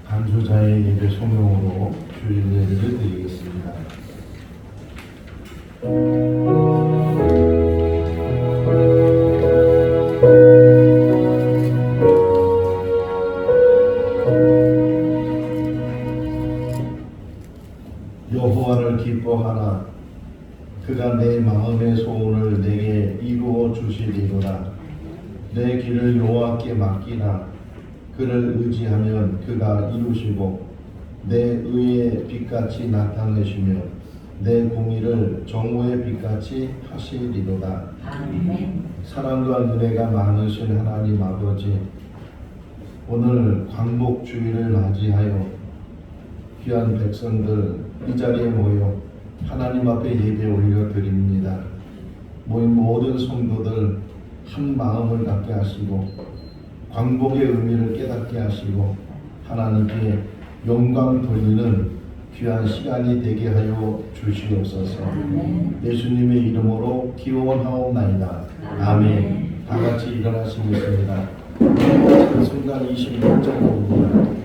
간주자의 예배 소명으로 주일 예배를 드리겠습니다. 여호와를 기뻐하라. 그가 내 마음의 소원을 내게 이루어 주시리로다. 내 길을 여호와께 맡기라. 그를 의지하면 그가 이루시고 내 의의 빛같이 나타내시며 내 공의를 정오의 빛같이 하시리로다. 아멘. 사랑과 은혜가 많으신 하나님 아버지, 오늘 광복주일을 맞이하여 귀한 백성들 이 자리에 모여 하나님 앞에 예배 올려드립니다. 모인 모든 성도들 한 마음을 갖게 하시고 광복의 의미를 깨닫게 하시고 하나님께 영광 돌리는 귀한 시간이 되게 하여 주시옵소서. 예수님의 이름으로 기원하옵나이다. 아멘. 다 같이 일어나시겠습니다. 그 순간 26절입니다.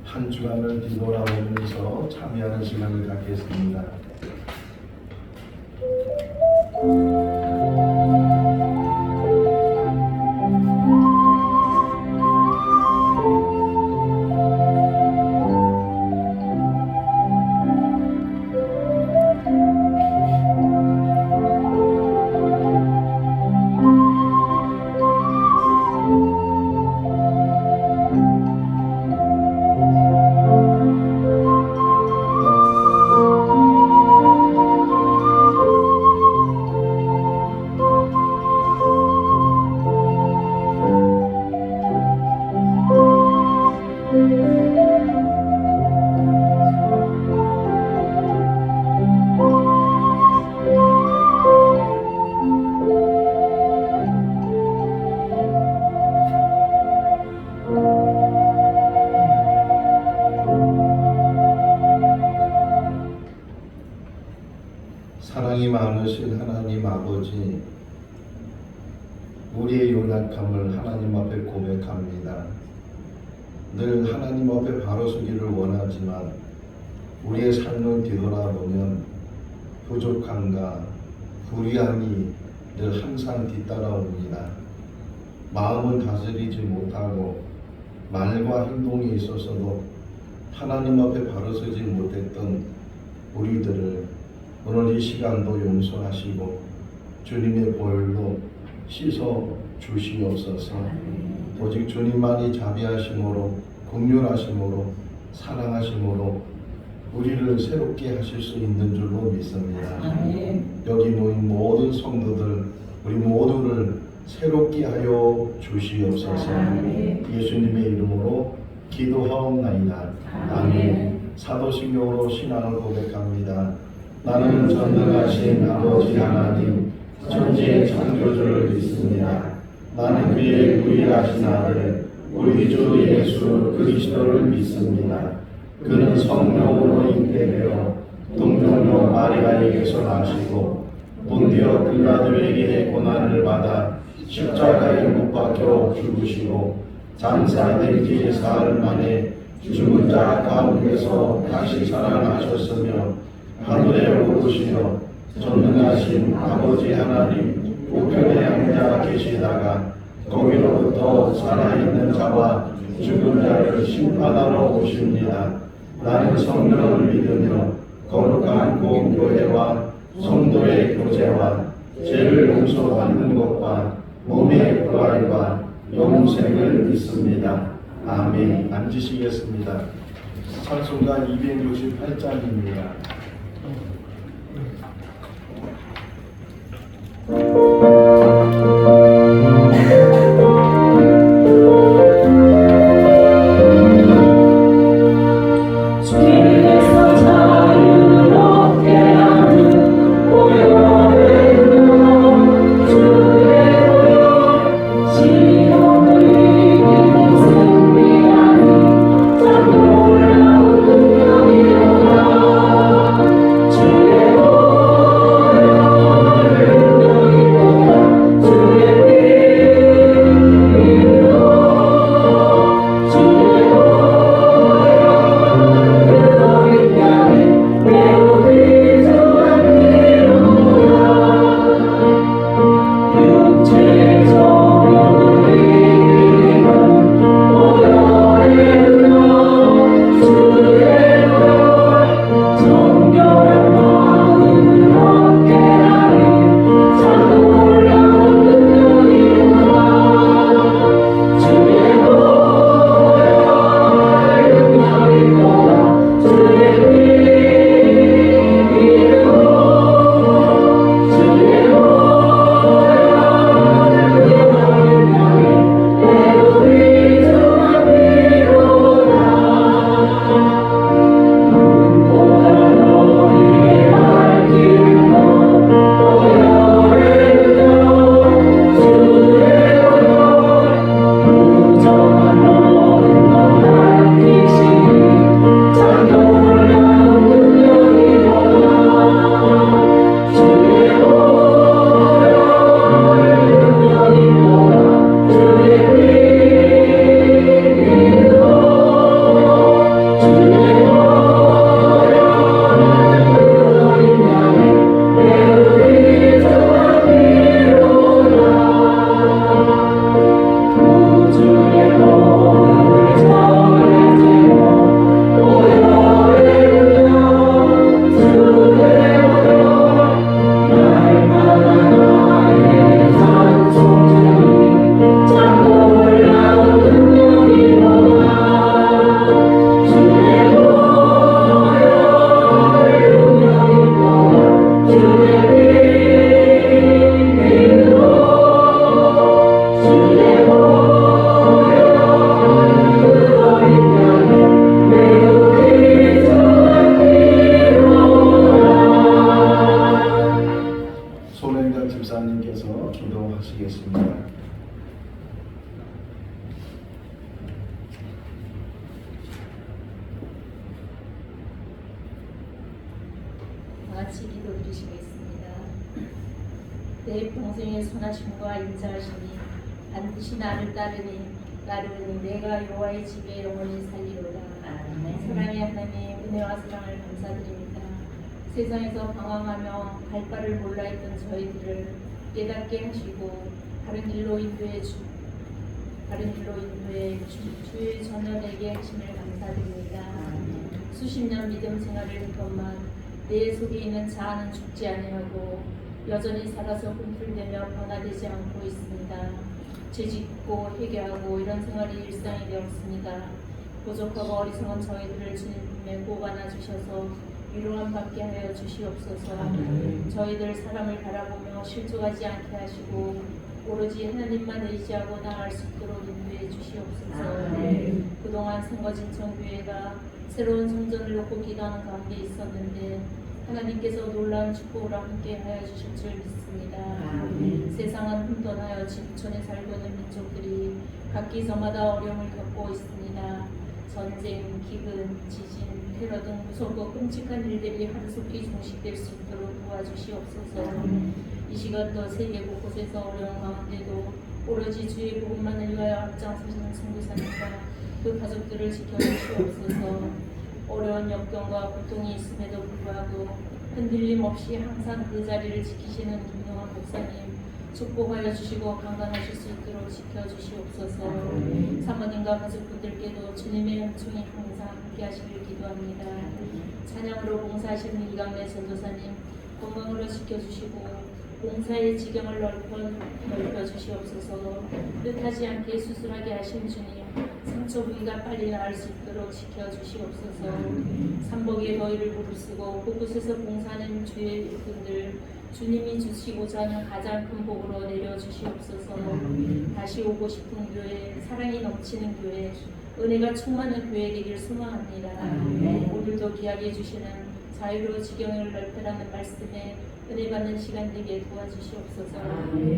한 주간을 뒤돌아보면서 참여하는 시간을 갖겠습니다. 사랑이 많으신 하나님 아버지, 우리의 연약함을 하나님 앞에 고백합니다. 늘 하나님 앞에 바로 서기를 원하지만 우리의 삶을 뒤돌아보면 부족함과 불의함이 늘 항상 뒤따라옵니다. 마음을 다스리지 못하고 말과 행동에 있어서도 하나님 앞에 바로 서지 못했던 우리들을 오늘 이 시간도 용서하시고 주님의 보혈로 씻어 주시옵소서. 오직 주님만이 자비하심으로 긍휼하심으로 사랑하심으로 우리를 새롭게 하실 수 있는 줄로 믿습니다. 여기 모인 모든 성도들 우리 모두를 새롭게 하여 주시옵소서. 예수님의 이름으로 기도하옵나이다. 아멘. 사도신경으로 신앙을 고백합니다. 나는 전능하신 아버지 하나님 천지의 창조주를 믿습니다. 나는 그의 유일하신 아들 우리 주 예수 그리스도를 믿습니다. 그는 성령으로 잉태되어 동정녀 마리아에게서 나시고 본디오 빌라도에게 고난을 받아 십자가에 못 박혀 죽으시고 장사된 지 사흘 만에 죽은 자 가운데서 다시 살아나셨으며 하늘에 오르시며 전능하신 아버지 하나님 우편에 앉아 계시다가 거기로부터 살아있는 자와 죽은 자를 심판하러 오십니다. 나는 성령을 믿으며 거룩한 공교회와 성도의 교제와 죄를 용서받는 것과 몸의 부활과 영생을 믿습니다. 아멘. 앉으시겠습니다. 찬송가 268장입니다. 같이 기도 드리시겠습니다. 내 평생의 선하심과 인자하심이 반드시 나를 따르니 나를 내가 여호와의 집에 영원히 살리로다. 사랑의 하나님, 은혜와 사랑을 감사드립니다. 세상에서 방황하며 갈 바를 몰라 했던 저희들을 깨닫게 하시고 바른 일로 인도해 주의 전열에게 하심을 감사드립니다. 수십 년 믿음 생활을 했건만 내 속에 있는 자아는 죽지 아니하고 여전히 살아서 꿈틀대며 변화되지 않고 있습니다. 죄짓고 회개하고 이런 생활이 일상이 되었습니다. 부족하고 어리석은 저희들을 주님의 꼭 안아주셔서 위로함 받게 하여 주시옵소서. 저희들 사람을 바라보며 실족하지 않게 하시고 오로지 하나님만 의지하고 나아갈 수 있도록 인도해 주시옵소서. 그동안 생거진천교회가 새로운 성전을 놓고 기도하는 가운데 있었는데 하나님께서 놀라운 축복으로 함께하여 주실 줄 믿습니다. 세상은 혼돈하여 지구촌에 살고 있는 민족들이 각 기서마다 어려움을 겪고 있습니다. 전쟁, 기근, 지진, 테러 등 무섭고 끔찍한 일들이 하루속히 종식될 수 있도록 도와주시옵소서. 이 시간도 세계 곳곳에서 어려운 가운데도 오로지 주의 복음만을 위하여 앞장서시는 선교사님과 그 가족들을 지켜주시옵소서. 어려운 역경과 고통이 있음에도 불구하고 흔들림 없이 항상 그 자리를 지키시는 김용환 목사님 축복하여 주시고 강건하실 수 있도록 지켜주시옵소서. 사모님과 가족분들께도 주님의 은총이 항상 함께하시길 기도합니다. 찬양으로 봉사하시는 이강래 전도사님 건강으로 지켜주시고 봉사의 지경을 넓혀 주시옵소서. 뜻하지 않게 수술하게 하신 주님 상처 부위가 빨리 나을 수 있도록 지켜주시옵소서. 삼복의 너희를 무릅쓰고 곳곳에서 봉사하는 주의 일꾼들 주님이 주시고자 하는 가장 큰 복으로 내려주시옵소서. 다시 오고 싶은 교회, 사랑이 넘치는 교회, 은혜가 충만한 교회 되길 소망합니다. 오늘도 귀하게 해주시는 자유로 지경을 넓혀라는 말씀에 은혜 받는 시간 되게 도와주시옵소서.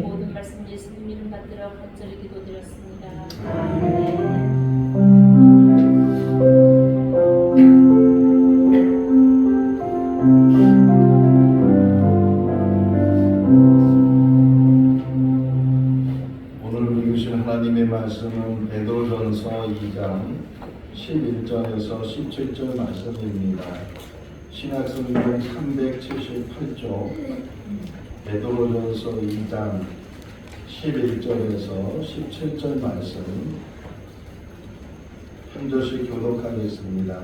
모든 말씀 예수님 이름 받들어 간절히 기도드렸습니다. 오늘 읽으신 하나님의 말씀은 베드로전서 2장 11절에서 17절 말씀입니다. 신약성경 378쪽 베드로전서 2장 11절에서 17절 말씀 한 절씩 교독하겠습니다.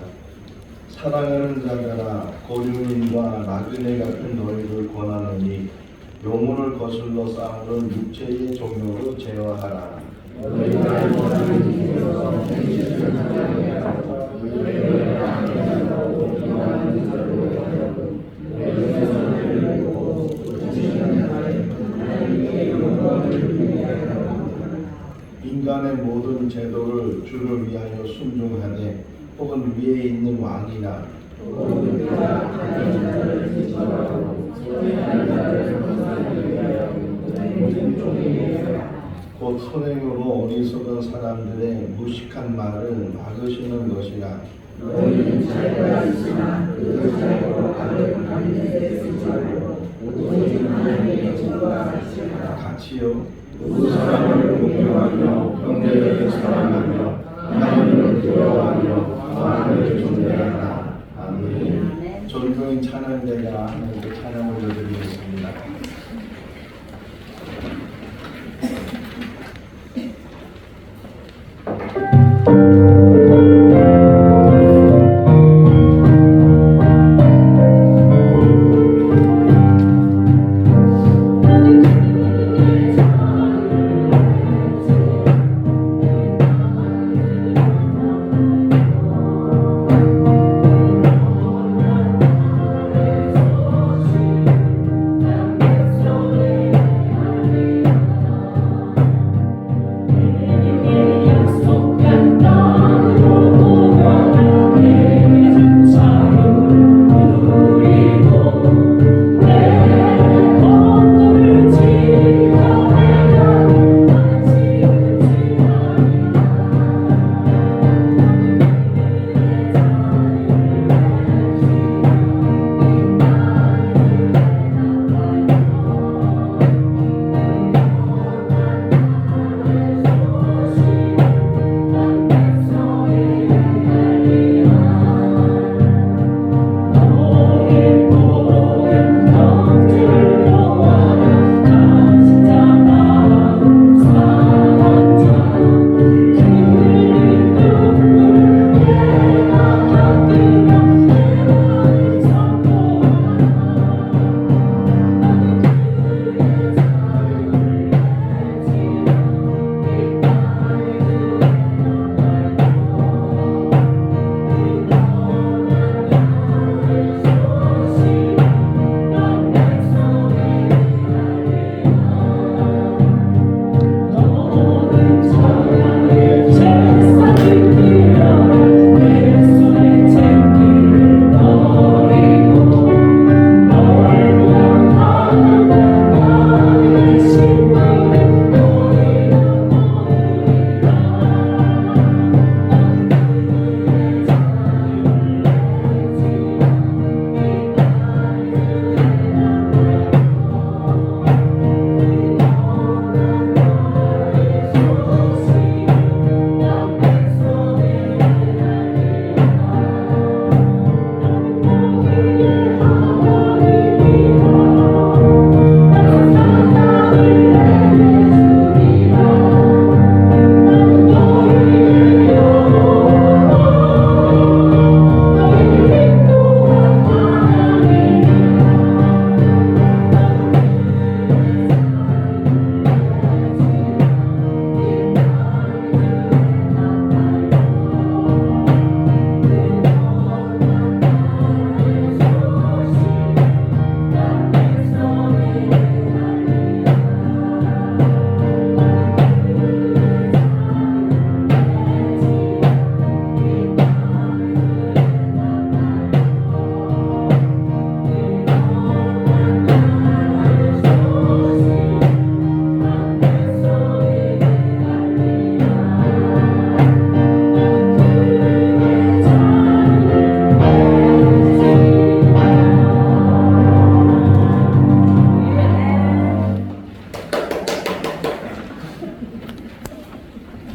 사랑하는 자들아 고륜인과 나그네 같은 너희를 권하노니 영혼을 거슬러 싸우는 육체의 종교로 제어하라. 인간의 모든 제도를 주를 위하여 순종하되 혹은 위에 있는 왕이나 곧 선행으로 어리석은 사람들의 무식한 말을 막으시는 것이라. 너희는 자유가 있으나 그 자유로 악을 가리게 쓰지 말고 오직 하나님의 뜻과 같이요. 그 사람을 공경하며 형제를 사랑하며 하나님을 두려워하며 하나님을 존대하라. 아멘. 존경인 찬양대가 하나님께 찬양 올려드리겠습니다.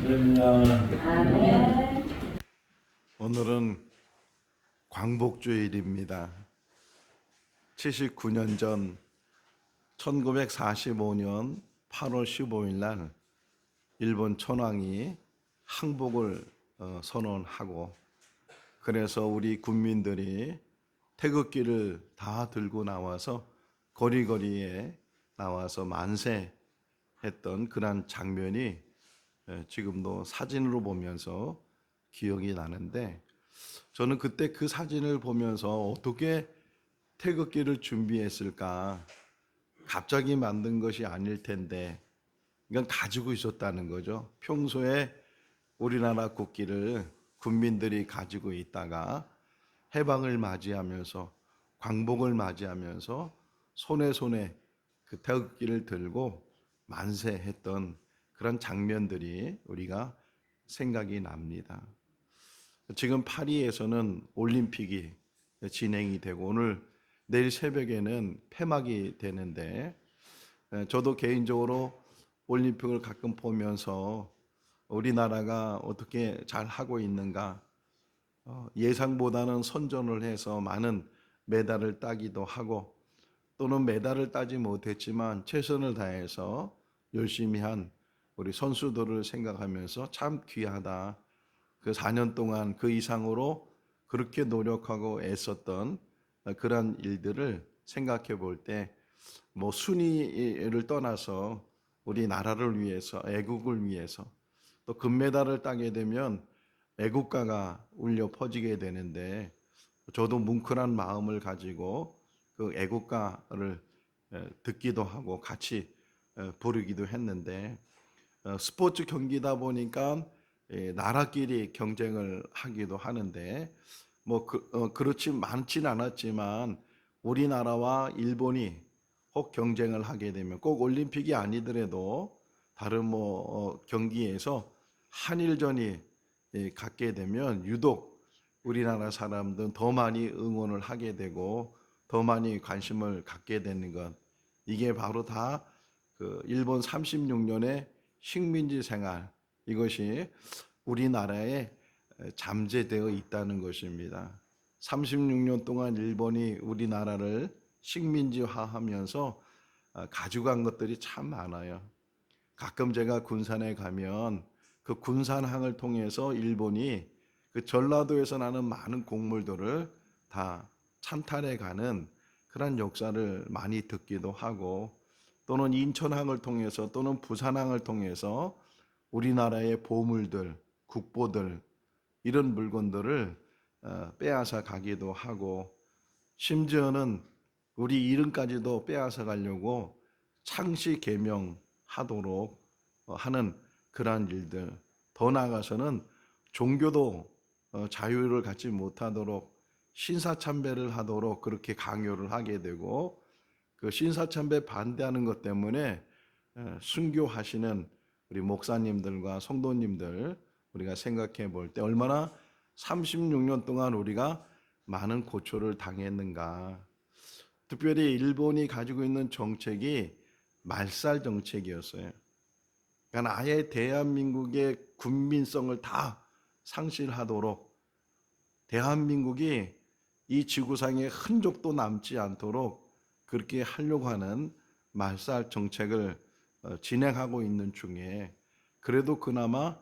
할렐루야. 아멘. 오늘은 광복주일입니다. 79년 전 1945년 8월 15일 날 일본 천황이 항복을 선언하고, 그래서 우리 국민들이 태극기를 다 들고 나와서 거리거리에 나와서 만세했던 그런 장면이 지금도 사진으로 보면서 기억이 나는데, 저는 그때 그 사진을 보면서 어떻게 태극기를 준비했을까? 갑자기 만든 것이 아닐 텐데 이건 가지고 있었다는 거죠. 평소에 우리나라 국기를 국민들이 가지고 있다가 해방을 맞이하면서, 광복을 맞이하면서 손에 그 태극기를 들고 만세했던 그런 장면들이 우리가 생각이 납니다. 지금 파리에서는 올림픽이 진행이 되고 내일 새벽에는 폐막이 되는데, 저도 개인적으로 올림픽을 가끔 보면서 우리나라가 어떻게 잘 하고 있는가, 예상보다는 선전을 해서 많은 메달을 따기도 하고, 또는 메달을 따지 못했지만 최선을 다해서 열심히 한 우리 선수들을 생각하면서 참 귀하다. 그 4년 동안 그 이상으로 그렇게 노력하고 애썼던 그런 일들을 생각해 볼 때, 뭐 순위를 떠나서 우리나라를 위해서, 애국을 위해서, 또 금메달을 따게 되면 애국가가 울려 퍼지게 되는데, 저도 뭉클한 마음을 가지고 그 애국가를 듣기도 하고 같이 부르기도 했는데, 스포츠 경기다 보니까 나라끼리 경쟁을 하기도 하는데, 그렇지 많지는 않았지만 우리나라와 일본이 혹 경쟁을 하게 되면, 꼭 올림픽이 아니더라도 다른 경기에서 한일전이 갖게 되면 유독 우리나라 사람들은 더 많이 응원을 하게 되고 더 많이 관심을 갖게 되는 것, 이게 바로 다 그 일본 36년의 식민지 생활, 이것이 우리나라에 잠재되어 있다는 것입니다. 36년 동안 일본이 우리나라를 식민지화하면서 가져간 것들이 참 많아요. 가끔 제가 군산에 가면 그 군산항을 통해서 일본이 그 전라도에서 나는 많은 곡물들을 다 찬탈해 가는 그런 역사를 많이 듣기도 하고, 또는 인천항을 통해서 또는 부산항을 통해서 우리나라의 보물들, 국보들, 이런 물건들을 빼앗아 가기도 하고, 심지어는 우리 이름까지도 빼앗아 가려고 창씨 개명하도록 하는 그러한 일들, 더 나아가서는 종교도 자유를 갖지 못하도록 신사참배를 하도록 그렇게 강요를 하게 되고, 그 신사참배 반대하는 것 때문에 순교하시는 우리 목사님들과 성도님들, 우리가 생각해 볼 때 얼마나 36년 동안 우리가 많은 고초를 당했는가. 특별히 일본이 가지고 있는 정책이 말살 정책이었어요. 그러니까 아예 대한민국의 국민성을 다 상실하도록, 대한민국이 이 지구상에 흔적도 남지 않도록 그렇게 하려고 하는 말살 정책을 진행하고 있는 중에, 그래도 그나마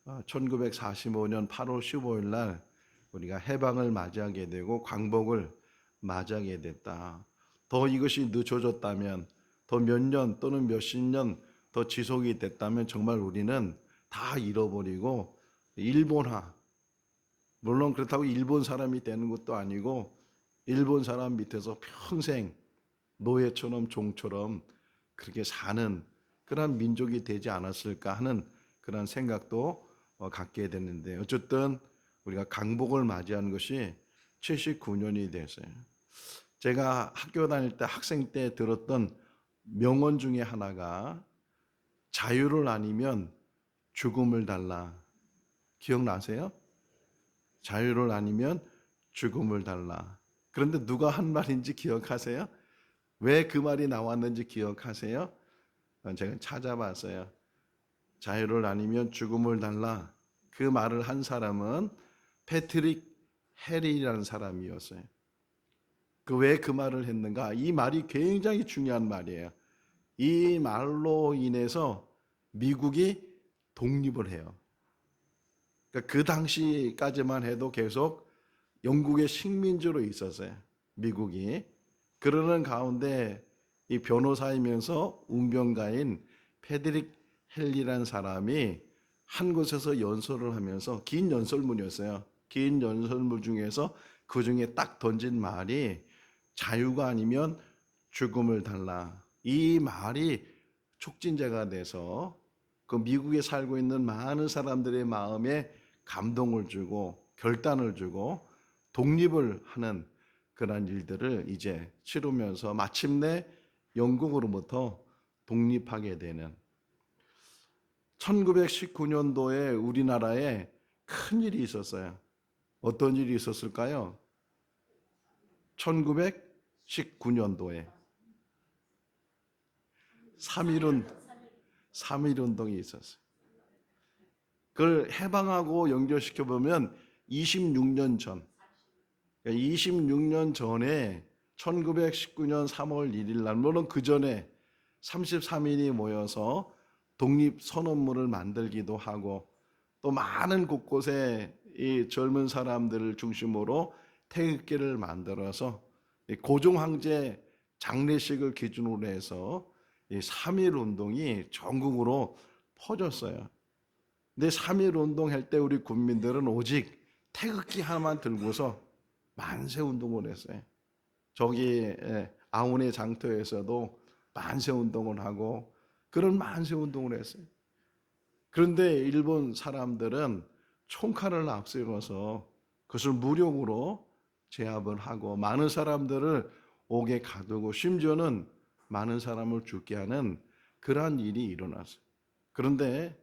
1945년 8월 15일 날 우리가 해방을 맞이하게 되고 광복을 맞이하게 됐다. 더 이것이 늦어졌다면, 더 몇 년 또는 몇십 년 더 지속이 됐다면 정말 우리는 다 잃어버리고 일본화, 물론 그렇다고 일본 사람이 되는 것도 아니고 일본 사람 밑에서 평생 노예처럼 종처럼 그렇게 사는 그런 민족이 되지 않았을까 하는 그런 생각도 갖게 되는데, 어쨌든 우리가 강복을 맞이한 것이 79년이 됐어요. 제가 학교 다닐 때, 학생 때 들었던 명언 중에 하나가 자유를 아니면 죽음을 달라. 기억나세요? 자유를 아니면 죽음을 달라. 그런데 누가 한 말인지 기억하세요? 왜 그 말이 나왔는지 기억하세요? 제가 찾아봤어요. 자유를 아니면 죽음을 달라. 그 말을 한 사람은 패트릭 해리라는 사람이었어요. 왜 그 말을 했는가? 이 말이 굉장히 중요한 말이에요. 이 말로 인해서 미국이 독립을 해요. 그러니까 그 당시까지만 해도 계속 영국의 식민지로 있었어요. 미국이. 그러는 가운데 이 변호사이면서 운병가인 패트릭 헨리라는 사람이 한 곳에서 연설을 하면서 긴 연설문이었어요. 긴 연설문 중에서 그 중에 딱 던진 말이 자유가 아니면 죽음을 달라. 이 말이 촉진제가 돼서 그 미국에 살고 있는 많은 사람들의 마음에 감동을 주고 결단을 주고 독립을 하는 그런 일들을 이제 치르면서 마침내 영국으로부터 독립하게 되는 1919년도에 우리나라에 큰 일이 있었어요. 어떤 일이 있었을까요? 1919년도에 3.1운동이 있었어요. 그걸 해방하고 연결시켜보면 26년 전, 26년 전에 1919년 3월 1일 날, 물론 그 전에 33인이 모여서 독립선언문을 만들기도 하고 또 많은 곳곳에 이 젊은 사람들을 중심으로 태극기를 만들어서 고종황제 장례식을 기준으로 해서 이 3.1 운동이 전국으로 퍼졌어요. 근데 3.1 운동할 때 우리 국민들은 오직 태극기 하나만 들고서 만세 운동을 했어요. 저기 아운의 장터에서도 만세 운동을 하고 그런 만세 운동을 했어요. 그런데 일본 사람들은 총칼을 앞세워서 그것을 무력으로 제압을 하고 많은 사람들을 옥에 가두고 심지어는 많은 사람을 죽게 하는 그러한 일이 일어났어요. 그런데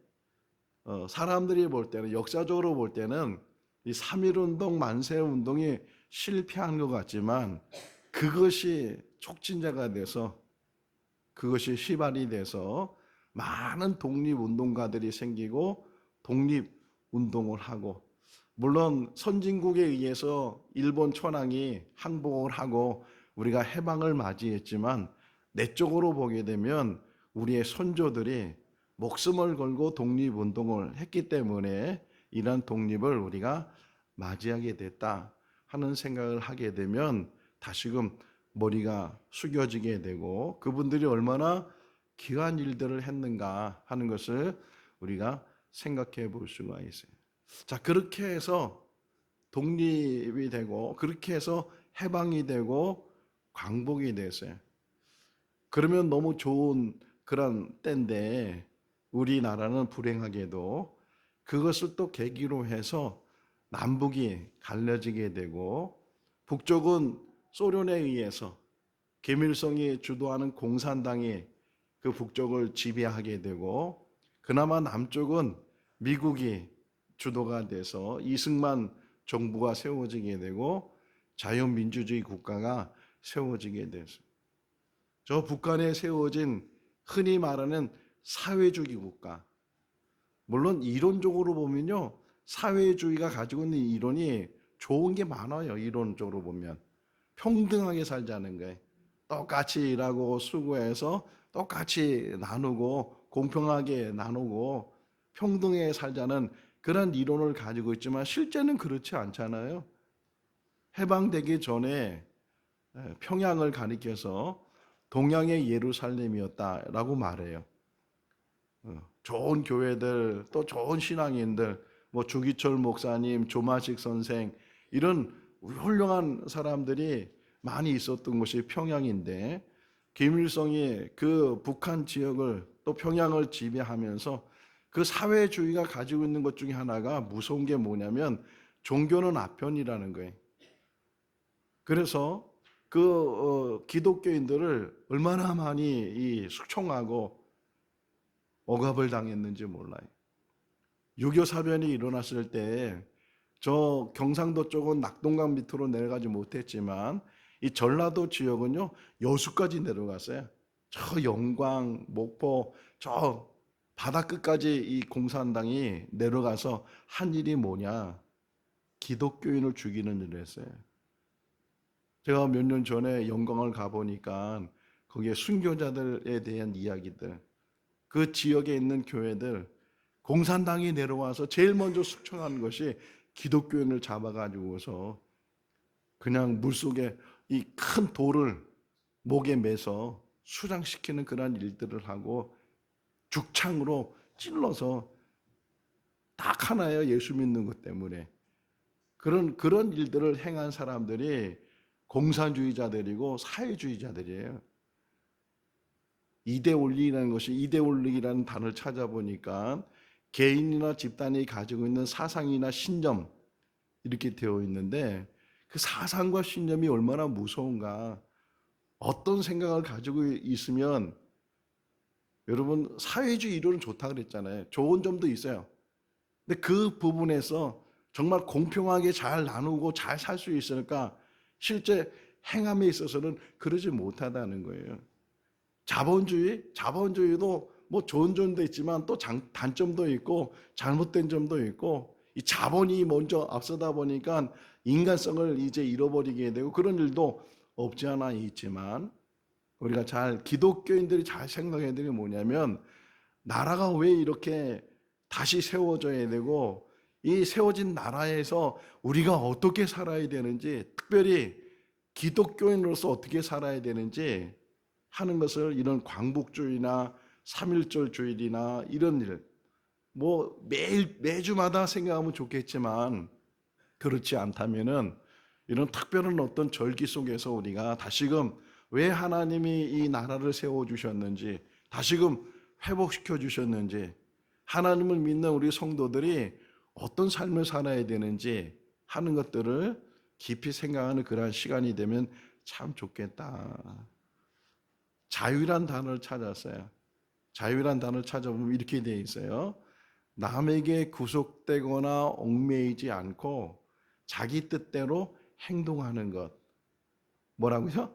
사람들이 볼 때는 역사적으로 볼 때는 이 3.1 운동, 만세 운동이 실패한 것 같지만 그것이 촉진제가 돼서 그것이 시발이 돼서 많은 독립운동가들이 생기고 독립운동을 하고 물론 선진국에 의해서 일본 천황이 항복을 하고 우리가 해방을 맞이했지만 내적으로 보게 되면 우리의 선조들이 목숨을 걸고 독립운동을 했기 때문에 이러한 독립을 우리가 맞이하게 됐다 하는 생각을 하게 되면 다시금 머리가 숙여지게 되고 그분들이 얼마나 귀한 일들을 했는가 하는 것을 우리가 생각해 볼 수가 있어요. 자, 그렇게 해서 독립이 되고 그렇게 해서 해방이 되고 광복이 됐어요. 그러면 너무 좋은 그런 때인데 우리나라는 불행하게도 그것을 또 계기로 해서 남북이 갈라지게 되고 북쪽은 소련에 의해서 김일성이 주도하는 공산당이 그 북쪽을 지배하게 되고 그나마 남쪽은 미국이 주도가 돼서 이승만 정부가 세워지게 되고 자유민주주의 국가가 세워지게 됐어요. 저 북한에 세워진 흔히 말하는 사회주의 국가. 물론 이론적으로 보면요. 사회주의가 가지고 있는 이론이 좋은 게 많아요. 이론적으로 보면. 평등하게 살자는 거예요. 똑같이 일하고 수고해서 똑같이 나누고 공평하게 나누고 평등하게 살자는 그런 이론을 가지고 있지만 실제는 그렇지 않잖아요. 해방되기 전에 평양을 가리켜서 동양의 예루살렘이었다라고 말해요. 좋은 교회들 또 좋은 신앙인들 뭐 주기철 목사님, 조마식 선생 이런 훌륭한 사람들이 많이 있었던 곳이 평양인데 김일성이 그 북한 지역을 또 평양을 지배하면서 그 사회주의가 가지고 있는 것 중에 하나가 무서운 게 뭐냐면 종교는 아편이라는 거예요. 그래서 그 기독교인들을 얼마나 많이 숙청하고 억압을 당했는지 몰라요. 6.25 사변이 일어났을 때 저 경상도 쪽은 낙동강 밑으로 내려가지 못했지만 이 전라도 지역은요 여수까지 내려갔어요. 저 영광, 목포, 저 바다 끝까지 이 공산당이 내려가서 한 일이 뭐냐? 기독교인을 죽이는 일을 했어요. 제가 몇 년 전에 영광을 가보니까 거기에 순교자들에 대한 이야기들, 그 지역에 있는 교회들, 공산당이 내려와서 제일 먼저 숙청한 것이 기독교인을 잡아가지고서 그냥 물속에 이 큰 돌을 목에 매서 수장시키는 그런 일들을 하고 죽창으로 찔러서 딱 하나예요. 예수 믿는 것 때문에. 그런 일들을 행한 사람들이 공산주의자들이고 사회주의자들이에요. 이데올리라는 것이, 이데올리라는 단어를 찾아보니까 개인이나 집단이 가지고 있는 사상이나 신념 이렇게 되어 있는데, 그 사상과 신념이 얼마나 무서운가. 어떤 생각을 가지고 있으면, 여러분 사회주의 이론은 좋다 그랬잖아요. 좋은 점도 있어요. 근데 그 부분에서 정말 공평하게 잘 나누고 잘 살 수 있을까? 실제 행함에 있어서는 그러지 못하다는 거예요. 자본주의도 뭐 좋은 점도 있지만 또 단점도 있고 잘못된 점도 있고, 이 자본이 먼저 앞서다 보니까 인간성을 이제 잃어버리게 되고 그런 일도 없지 않아 있지만, 우리가 기독교인들이 잘 생각해야 되는 게 뭐냐면, 나라가 왜 이렇게 다시 세워져야 되고 이 세워진 나라에서 우리가 어떻게 살아야 되는지, 특별히 기독교인으로서 어떻게 살아야 되는지 하는 것을, 이런 광복주의나 3.1절 주일이나 이런 일, 뭐 매주마다 생각하면 좋겠지만, 그렇지 않다면은 이런 특별한 어떤 절기 속에서 우리가 다시금 왜 하나님이 이 나라를 세워주셨는지, 다시금 회복시켜 주셨는지, 하나님을 믿는 우리 성도들이 어떤 삶을 살아야 되는지 하는 것들을 깊이 생각하는 그러한 시간이 되면 참 좋겠다. 자유란 단어를 찾았어요. 자유란 단어를 찾아보면 이렇게 되어 있어요. 남에게 구속되거나 얽매이지 않고 자기 뜻대로 행동하는 것. 뭐라고요?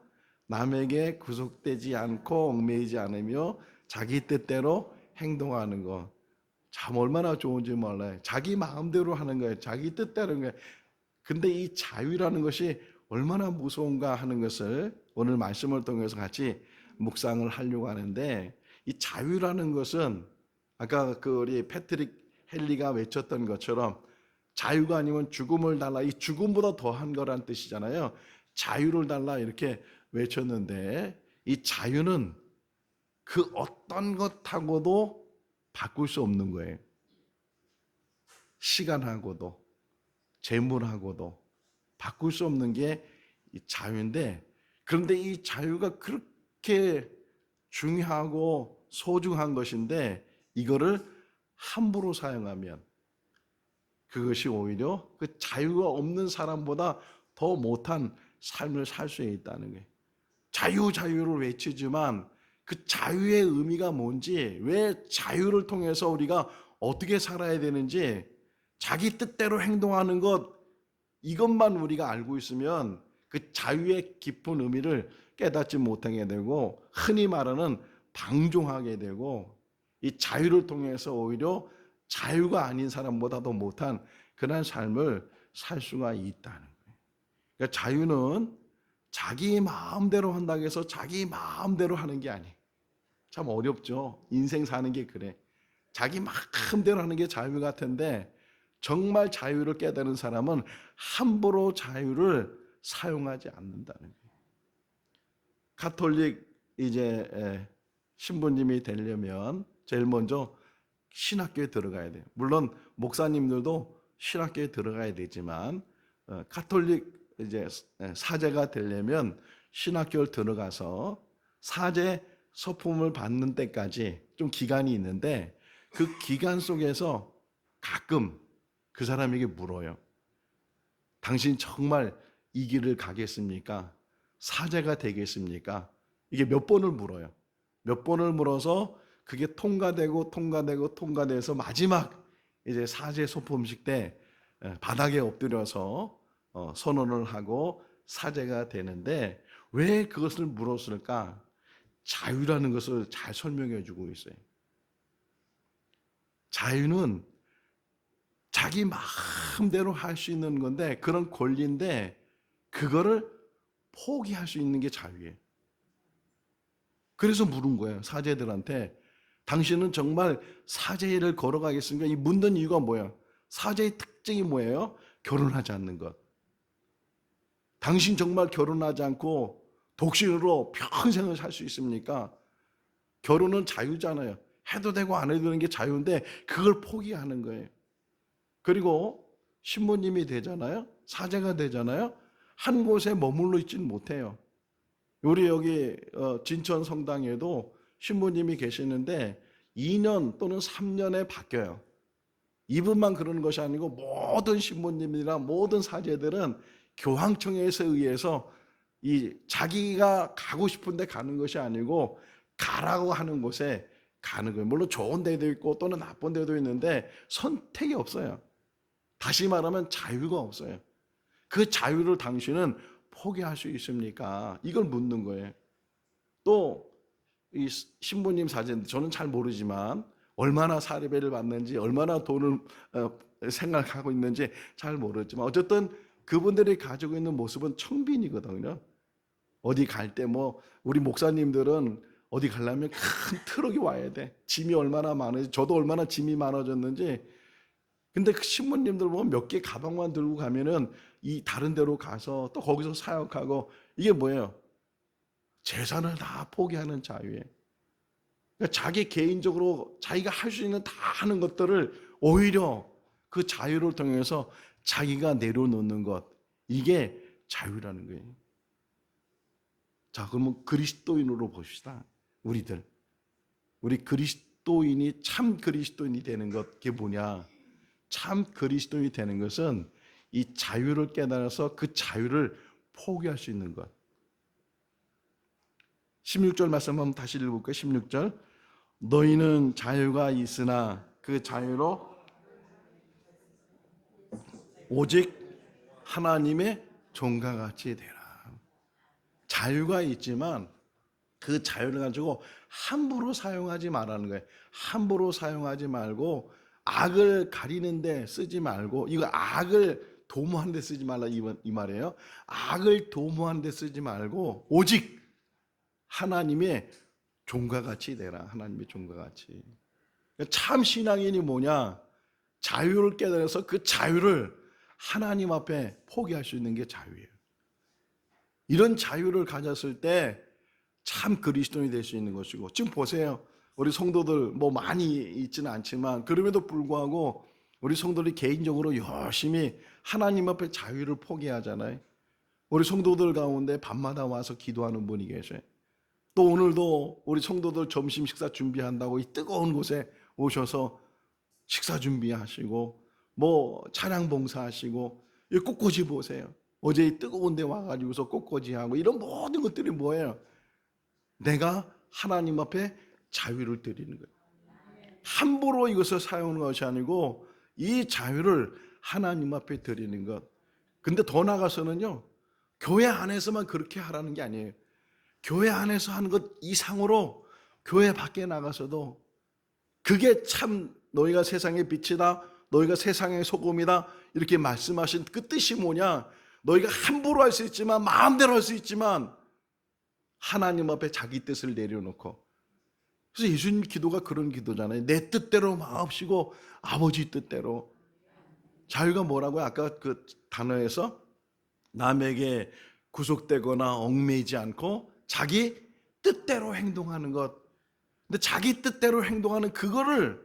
남에게 구속되지 않고 얽매이지 않으며 자기 뜻대로 행동하는 것. 참 얼마나 좋은지 몰라요. 자기 마음대로 하는 거예요. 자기 뜻대로 하는 거예요. 근데 이 자유라는 것이 얼마나 무서운가 하는 것을 오늘 말씀을 통해서 같이 묵상을 하려고 하는데, 이 자유라는 것은 아까 우리 패트릭 헨리가 외쳤던 것처럼 자유가 아니면 죽음을 달라, 이 죽음보다 더한 거란 뜻이잖아요. 자유를 달라 이렇게 외쳤는데, 이 자유는 그 어떤 것하고도 바꿀 수 없는 거예요. 시간하고도 재물하고도 바꿀 수 없는 게 이 자유인데, 그런데 이 자유가 그렇게 중요하고 소중한 것인데, 이거를 함부로 사용하면 그것이 오히려 그 자유가 없는 사람보다 더 못한 삶을 살 수 있다는 거예요. 자유를 외치지만 그 자유의 의미가 뭔지, 왜 자유를 통해서 우리가 어떻게 살아야 되는지, 자기 뜻대로 행동하는 것, 이것만 우리가 알고 있으면 그 자유의 깊은 의미를 깨닫지 못하게 되고, 흔히 말하는 방종하게 되고, 이 자유를 통해서 오히려 자유가 아닌 사람보다도 못한 그런 삶을 살 수가 있다는 거예요. 그러니까 자유는 자기 마음대로 한다고 해서 자기 마음대로 하는 게 아니에요. 참 어렵죠. 인생 사는 게 그래. 자기 마음대로 하는 게 자유 같은데, 정말 자유를 깨달은 사람은 함부로 자유를 사용하지 않는다는 거예요. 가톨릭 신부님이 되려면 제일 먼저 신학교에 들어가야 돼요. 물론 목사님들도 신학교에 들어가야 되지만, 가톨릭 사제가 되려면 신학교를 들어가서 사제 서품을 받는 때까지 좀 기간이 있는데, 그 기간 속에서 가끔 그 사람에게 물어요. 당신 정말 이 길을 가겠습니까? 사제가 되겠습니까? 이게 몇 번을 물어요. 몇 번을 물어서 그게 통과돼서 마지막 이제 사제 소품식 때 바닥에 엎드려서 선언을 하고 사제가 되는데, 왜 그것을 물었을까? 자유라는 것을 잘 설명해 주고 있어요. 자유는 자기 마음대로 할 수 있는 건데, 그런 권리인데 그거를 포기할 수 있는 게 자유예요. 그래서 물은 거예요, 사제들한테. 당신은 정말 사제를 걸어가겠습니까? 이 묻는 이유가 뭐예요? 사제의 특징이 뭐예요? 결혼하지 않는 것. 당신 정말 결혼하지 않고 독신으로 평생을 살 수 있습니까? 결혼은 자유잖아요. 해도 되고 안 해도 되는 게 자유인데 그걸 포기하는 거예요. 그리고 신부님이 되잖아요. 사제가 되잖아요. 한 곳에 머물러 있지는 못해요. 우리 여기 진천 성당에도 신부님이 계시는데 2년 또는 3년에 바뀌어요. 이분만 그러는 것이 아니고 모든 신부님이나 모든 사제들은 교황청에서 의해서 이 자기가 가고 싶은데 가는 것이 아니고 가라고 하는 곳에 가는 거예요. 물론 좋은 데도 있고 또는 나쁜 데도 있는데 선택이 없어요. 다시 말하면 자유가 없어요. 그 자유를 당신은 포기할 수 있습니까? 이걸 묻는 거예요. 또 이 신부님 사제, 저는 잘 모르지만 얼마나 사례배를 받는지, 얼마나 돈을 생각하고 있는지 잘 모르지만 어쨌든 그분들이 가지고 있는 모습은 청빈이거든요. 어디 갈 때 뭐 우리 목사님들은 어디 가려면 큰 트럭이 와야 돼. 짐이 얼마나 많은지, 저도 얼마나 짐이 많아졌는지. 근데 그 신부님들 보면 몇 개 가방만 들고 가면은 이 다른 데로 가서 또 거기서 사역하고, 이게 뭐예요? 재산을 다 포기하는 자유예요. 그러니까 자기 개인적으로 자기가 할 수 있는 다 하는 것들을 오히려 그 자유를 통해서 자기가 내려놓는 것, 이게 자유라는 거예요. 자, 그러면 그리스도인으로 봅시다. 우리 그리스도인이 참 그리스도인이 되는 것, 그게 뭐냐? 참 그리스도인이 되는 것은 이 자유를 깨달아서 그 자유를 포기할 수 있는 것. 16절 말씀 한번 다시 읽어볼까요? 16절. 너희는 자유가 있으나 그 자유로 오직 하나님의 종과 같이 되라. 자유가 있지만 그 자유를 가지고 함부로 사용하지 말라는 거예요. 함부로 사용하지 말고 악을 가리는데 쓰지 말고, 이거 악을 도모하는 데 쓰지 말라 이 말이에요. 악을 도모하는 데 쓰지 말고 오직 하나님의 종과 같이 되라. 하나님의 종과 같이. 참 신앙인이 뭐냐? 자유를 깨달아서 그 자유를 하나님 앞에 포기할 수 있는 게 자유예요. 이런 자유를 가졌을 때 참 그리스도인이 될 수 있는 것이고, 지금 보세요. 우리 성도들 뭐 많이 있지는 않지만 그럼에도 불구하고 우리 성도들이 개인적으로 열심히 하나님 앞에 자유를 포기하잖아요. 우리 성도들 가운데 밤마다 와서 기도하는 분이 계셔요. 또 오늘도 우리 성도들 점심 식사 준비한다고 이 뜨거운 곳에 오셔서 식사 준비하시고 뭐 찬양 봉사하시고, 이 꽃꽂이 보세요. 어제 이 뜨거운 데 와가지고서 꽃꽂이하고, 이런 모든 것들이 뭐예요? 내가 하나님 앞에 자유를 드리는 거예요. 함부로 이것을 사용하는 것이 아니고 이 자유를 하나님 앞에 드리는 것. 근데 더 나아가서는요, 교회 안에서만 그렇게 하라는 게 아니에요. 교회 안에서 하는 것 이상으로 교회 밖에 나가서도, 그게 참 너희가 세상의 빛이다, 너희가 세상의 소금이다, 이렇게 말씀하신 그 뜻이 뭐냐? 너희가 함부로 할 수 있지만, 마음대로 할 수 있지만 하나님 앞에 자기 뜻을 내려놓고. 그래서 예수님 기도가 그런 기도잖아요. 내 뜻대로 마옵시고 아버지 뜻대로. 자유가 뭐라고요? 아까 그 단어에서 남에게 구속되거나 얽매이지 않고 자기 뜻대로 행동하는 것. 근데 자기 뜻대로 행동하는 그것을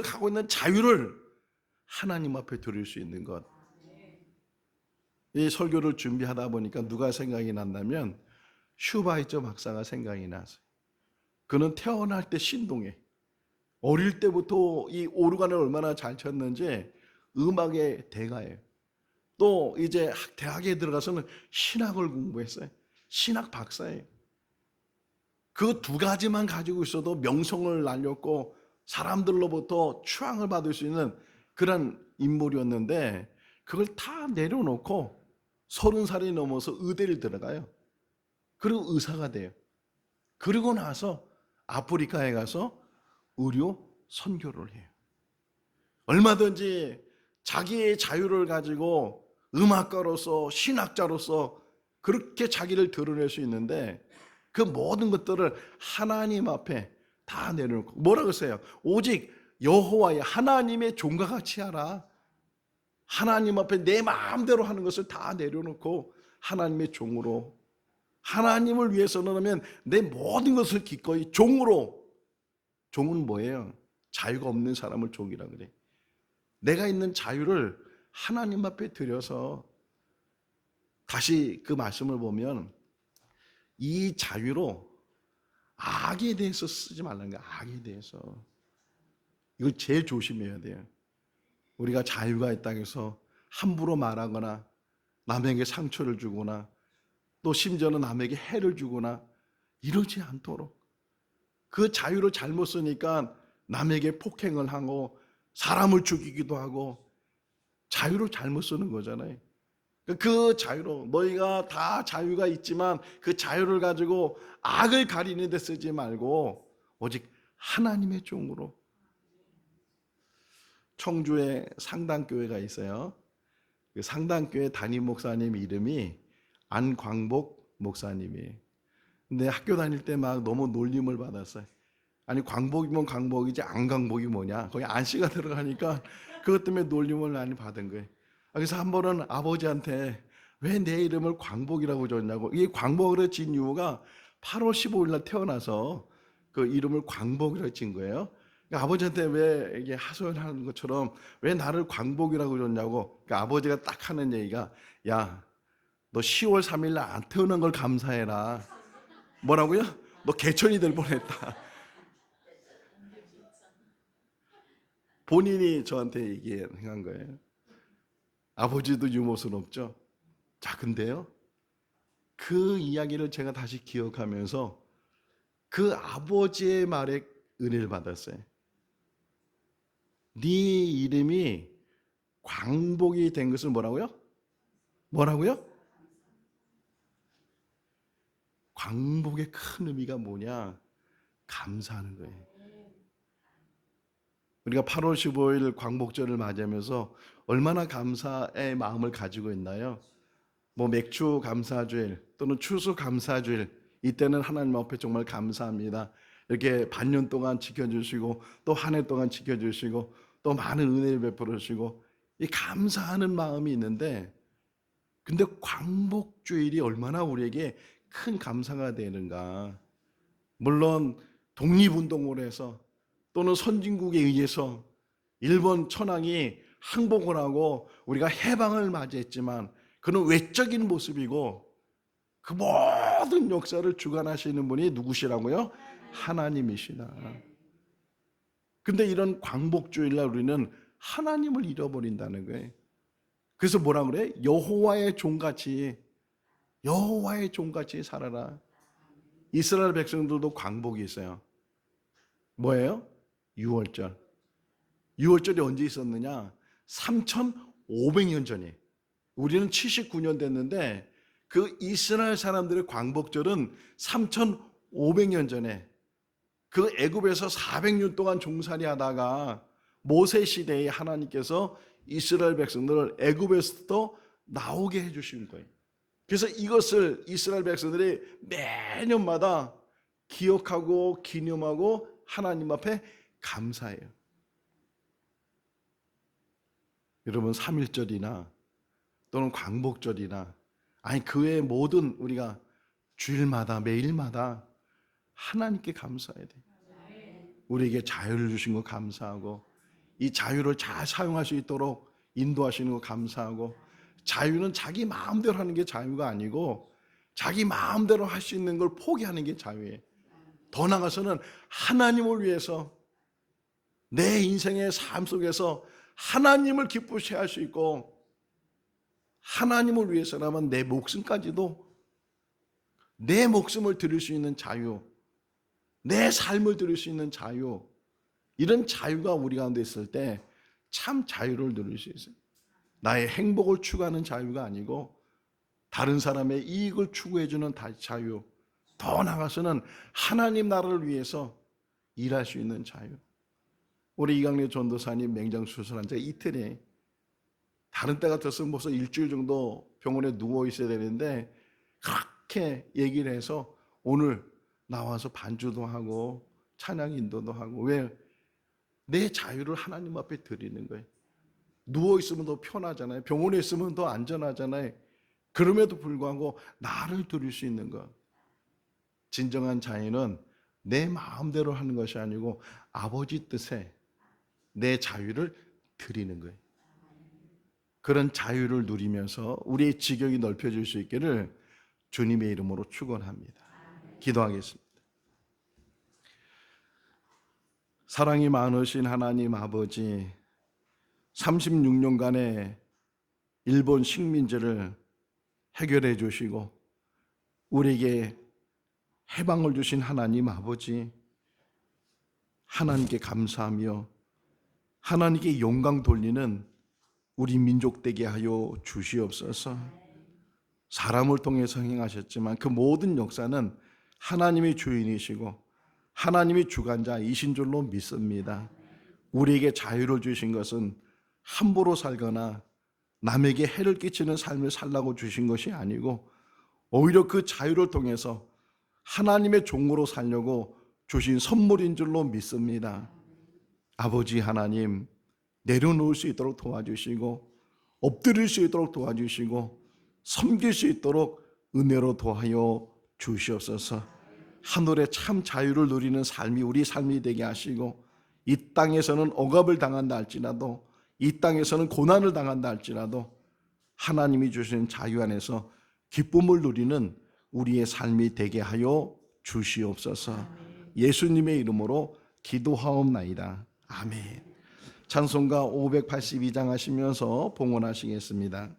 하고 있는 자유를 하나님 앞에 드릴 수 있는 것. 이 설교를 준비하다 보니까 누가 생각이 났냐면 슈바이처 박사가 생각이 났어요. 그는 태어날 때 신동해. 어릴 때부터 이 오르간을 얼마나 잘 쳤는지 음악의 대가예요. 또 이제 대학에 들어가서는 신학을 공부했어요. 신학 박사예요. 그 두 가지만 가지고 있어도 명성을 날렸고 사람들로부터 추앙을 받을 수 있는 그런 인물이었는데, 그걸 다 내려놓고 30살이 넘어서 의대를 들어가요. 그리고 의사가 돼요. 그리고 나서 아프리카에 가서 의료 선교를 해요. 얼마든지 자기의 자유를 가지고 음악가로서 신학자로서 그렇게 자기를 드러낼 수 있는데 그 모든 것들을 하나님 앞에 다 내려놓고 뭐라고 했어요? 오직 여호와의 하나님의 종과 같이 하라. 하나님 앞에 내 마음대로 하는 것을 다 내려놓고 하나님의 종으로, 하나님을 위해서는 하면 내 모든 것을 기꺼이 종으로. 종은 뭐예요? 자유가 없는 사람을 종이라 그래. 내가 있는 자유를 하나님 앞에 드려서, 다시 그 말씀을 보면 이 자유로 악에 대해서 쓰지 말라는 거야. 악에 대해서. 이걸 제일 조심해야 돼요. 우리가 자유가 있다고 해서 함부로 말하거나 남에게 상처를 주거나 또 심지어는 남에게 해를 주거나 이러지 않도록. 그 자유를 잘못 쓰니까 남에게 폭행을 하고 사람을 죽이기도 하고 자유를 잘못 쓰는 거잖아요. 그 자유로, 너희가 다 자유가 있지만 그 자유를 가지고 악을 가리는 데 쓰지 말고 오직 하나님의 종으로. 청주에 상당교회가 있어요. 그 상당교회 담임 목사님 이름이 안광복 목사님이에요. 근데 학교 다닐 때 막 너무 놀림을 받았어요. 아니 광복이면 광복이지 안광복이 뭐냐. 거기 안씨가 들어가니까 그것 때문에 놀림을 많이 받은 거예요. 그래서 한 번은 아버지한테 왜 내 이름을 광복이라고 줬냐고. 이게 광복으로 진 이유가 8월 15일 날 태어나서 그 이름을 광복이라고 진 거예요. 그러니까 아버지한테 왜 이게 하소연하는 것처럼 왜 나를 광복이라고 줬냐고. 그러니까 아버지가 딱 하는 얘기가, 야, 너 10월 3일 날 안 태어난 걸 감사해라. 뭐라고요? 너 개천이 될 뻔했다. 본인이 저한테 얘기한 거예요. 아버지도 유머스럽죠. 자, 근데요, 그 이야기를 제가 다시 기억하면서 그 아버지의 말에 은혜를 받았어요. 네 이름이 광복이 된 것을 뭐라고요? 뭐라고요? 광복의 큰 의미가 뭐냐? 감사하는 거예요. 우리가 8월 15일 광복절을 맞이하면서 얼마나 감사의 마음을 가지고 있나요? 뭐 맥주 감사주일 또는 추수 감사주일, 이때는 하나님 앞에 정말 감사합니다. 이렇게 반년 동안 지켜주시고 또 한 해 동안 지켜주시고 또 많은 은혜를 베풀어 주시고 이 감사하는 마음이 있는데, 근데 광복주일이 얼마나 우리에게 큰 감사가 되는가. 물론 독립운동을 해서 또는 선진국에 의해서 일본 천황이 항복을 하고 우리가 해방을 맞이했지만 그는 외적인 모습이고 그 모든 역사를 주관하시는 분이 누구시라고요? 하나님이시다. 근데 이런 광복주일날 우리는 하나님을 잃어버린다는 거예요. 그래서 뭐라 그래? 여호와의 종같이, 여호와의 종같이 살아라. 이스라엘 백성들도 광복이 있어요. 뭐예요? 유월절. 유월절이 언제 있었느냐? 3,500년 전에. 우리는 79년 됐는데 그 이스라엘 사람들의 광복절은 3,500년 전에, 그 애굽에서 400년 동안 종살이 하다가 모세 시대에 하나님께서 이스라엘 백성들을 애굽에서부터 나오게 해주신 거예요. 그래서 이것을 이스라엘 백성들이 매년마다 기억하고 기념하고 하나님 앞에 감사해요. 여러분 3.1절이나 또는 광복절이나 아니 그 외의 모든 우리가 주일마다 매일마다 하나님께 감사해야 돼요. 우리에게 자유를 주신 거 감사하고 이 자유를 잘 사용할 수 있도록 인도하시는 거 감사하고, 자유는 자기 마음대로 하는 게 자유가 아니고 자기 마음대로 할 수 있는 걸 포기하는 게 자유예요. 더 나아가서는 하나님을 위해서 내 인생의 삶 속에서 하나님을 기쁘시게 할 수 있고, 하나님을 위해서라면 내 목숨까지도, 내 목숨을 드릴 수 있는 자유, 내 삶을 드릴 수 있는 자유, 이런 자유가 우리 가운데 있을 때 참 자유를 누릴 수 있어요. 나의 행복을 추구하는 자유가 아니고 다른 사람의 이익을 추구해주는 자유, 더 나아가서는 하나님 나라를 위해서 일할 수 있는 자유. 우리 이강래 전도사님 맹장 수술한 지 이틀에, 다른 때 같았으면 벌써 일주일 정도 병원에 누워 있어야 되는데 그렇게 얘기를 해서 오늘 나와서 반주도 하고 찬양 인도도 하고. 왜? 내 자유를 하나님 앞에 드리는 거예요. 누워 있으면 더 편하잖아요. 병원에 있으면 더 안전하잖아요. 그럼에도 불구하고 나를 드릴 수 있는 것. 진정한 자유는 내 마음대로 하는 것이 아니고 아버지 뜻에 내 자유를 드리는 거예요. 그런 자유를 누리면서 우리의 지경이 넓혀질 수 있기를 주님의 이름으로 축원합니다. 기도하겠습니다. 사랑이 많으신 하나님 아버지, 36년간의 일본 식민지를 해결해 주시고 우리에게 해방을 주신 하나님 아버지, 하나님께 감사하며 하나님께 영광 돌리는 우리 민족 되게 하여 주시옵소서. 사람을 통해서 행하셨지만 그 모든 역사는 하나님이 주인이시고 하나님이 주관자이신 줄로 믿습니다. 우리에게 자유를 주신 것은 함부로 살거나 남에게 해를 끼치는 삶을 살라고 주신 것이 아니고 오히려 그 자유를 통해서 하나님의 종으로 살려고 주신 선물인 줄로 믿습니다. 아버지 하나님, 내려놓을 수 있도록 도와주시고 엎드릴 수 있도록 도와주시고 섬길 수 있도록 은혜로 도하여 주시옵소서. 하늘의 참 자유를 누리는 삶이 우리 삶이 되게 하시고 이 땅에서는 억압을 당한다 할지라도 이 땅에서는 고난을 당한다 할지라도 하나님이 주신 자유 안에서 기쁨을 누리는 우리의 삶이 되게 하여 주시옵소서. 예수님의 이름으로 기도하옵나이다. 아멘. 찬송가 582장 하시면서 봉헌하시겠습니다.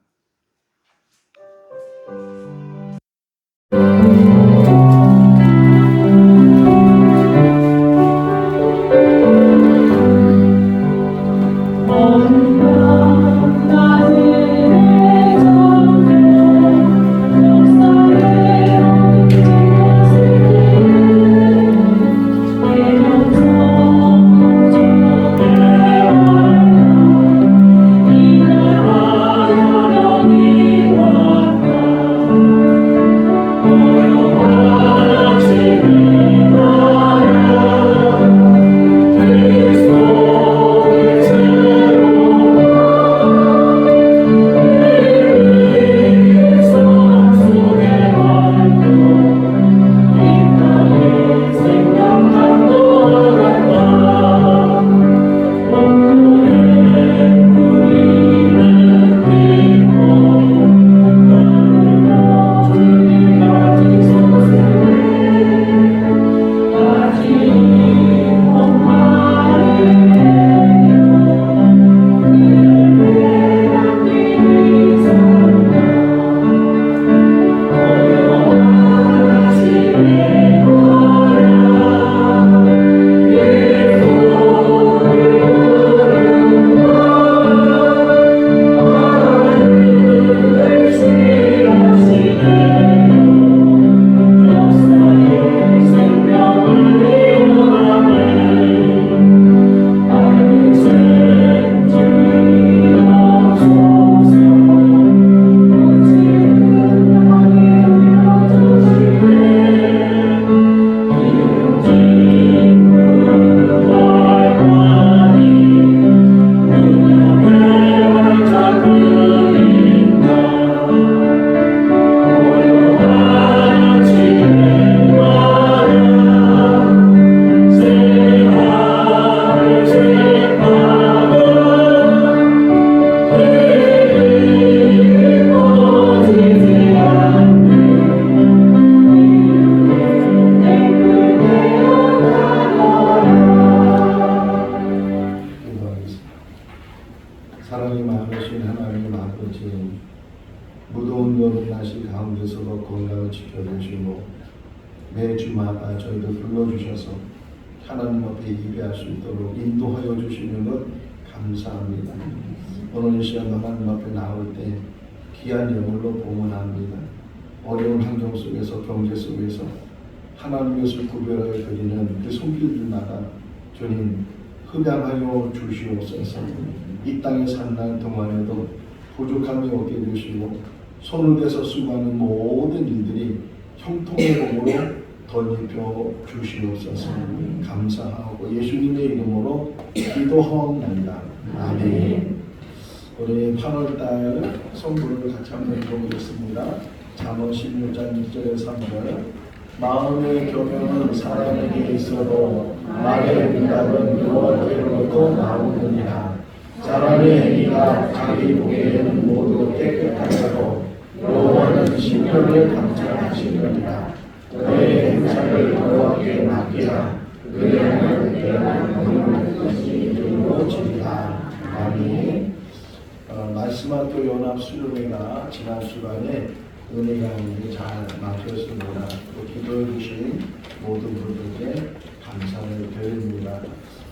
사랑이 많으신 하나님 아버지, 무더운 여름 날씨 가운데서도 건강을 지켜주시고 매 주마다 저희를 불러주셔서 하나님 앞에 예배할 수 있도록 인도하여 주시는 것 감사합니다. 오늘 이 시간 하나님 앞에 나올 때 귀한 예물로 봉헌합니다. 어려운 환경 속에서 경제 속에서 하나님 것을 구별하여 드리는 그 손길들마다 주님 흠양하여 주시옵소서. 이 땅에 산 날 동안에도 부족함이 없게 주시고 손을 대서 수고하는 모든 일들이 형통의 복으로 덧입혀 주시옵소서. 감사하고 예수님의 이름으로 기도하옵나이다. 아멘. 우리 8월달 성부를 같이 한번 읽어보겠습니다. 잠언 16장 1절에 3절. 마음의 교명은 사람에게 있어도 말의 응답은 여호와께로부터 나오느니라. 사람의 행위가 자기 보기에는 모두 깨끗하고 여호와는 심령을 감찰하시느니라. 너의 행사를 여호와께 맡기라. 그리하면 내가 것이 이루어지리라. 아멘. 말씀학교 연합 수련회가 지난 주간에 은혜가 잘 마쳤습니다. 또 기도해 주신 모든 분들께 감사를 드립니다.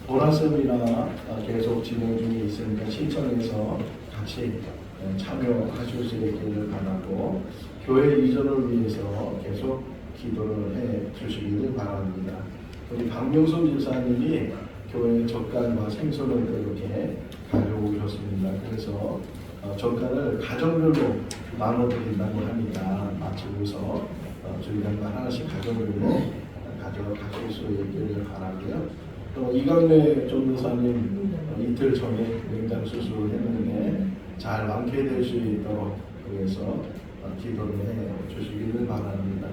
보라쌤이나 계속 진행 중에 있으니까 신청해서 같이 참여하실 수 있기를 바라고 교회 이전을 위해서 계속 기도를 해 주시기를 바랍니다. 우리 박명선 집사님이 교회 젓갈과 생선을 이렇게 가져오셨습니다. 그래서 젓갈을 가정별로 나눠드린다고 하니까 마치고서 저희가 하나씩 가정별로 가져가실 수 있기를 바라고요. 또 이강래 전도사님 이틀 전에 맹장 수술을 했는데 잘 완쾌될 수 있도록 그래서 기도를 해 주시기를 바랍니다.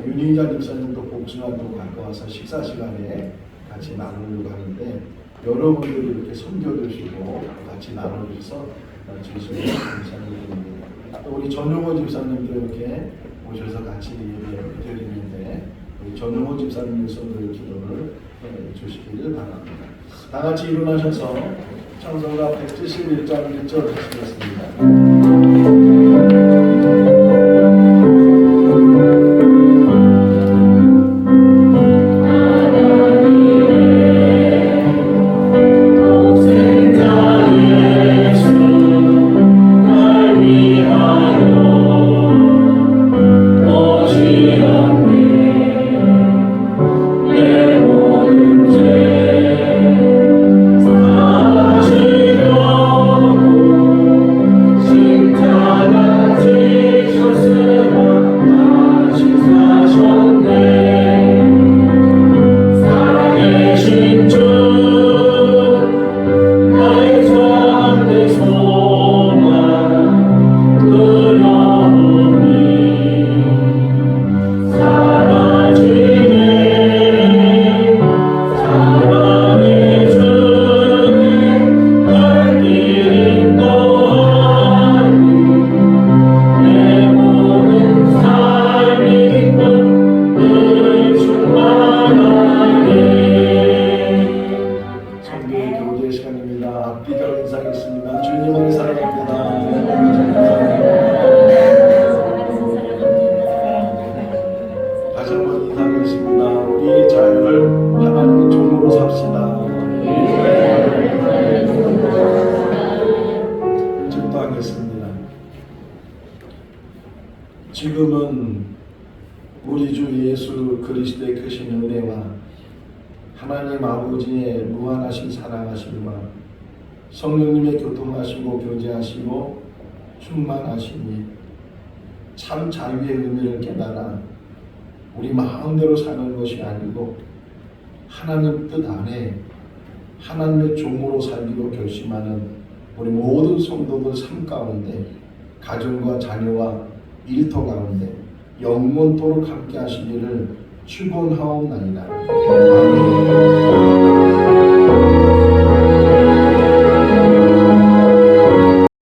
윤희자 집사님도 복숭아도 갖고 와서 식사 시간에 같이 나누려고 하는데 여러분들이 이렇게 섬겨주시고 같이 나눠주셔서 주시면 감사드립니다. 또 우리 전용호 집사님도 이렇게 오셔서 같이 예배 드리는데 우리 전용호 집사님의 손들 기도를 해 주시기를 바랍니다. 다 같이 일어나셔서 찬송가 171장 1절 하시겠습니다. 지금은 우리 주 예수 그리스도의 크신 은혜와 하나님 아버지의 무한하신 사랑하심과 성령님의 교통하시고 교제하시고 충만하시니 참 자유의 의미를 깨달아 우리 마음대로 사는 것이 아니고 하나님 뜻 안에 하나님의 종으로 살기로 결심하는 우리 모든 성도들 삶 가운데 가정과 자녀와 일터 가운데 영원토록 함께 하시기를 축원하옵나이다. 아멘.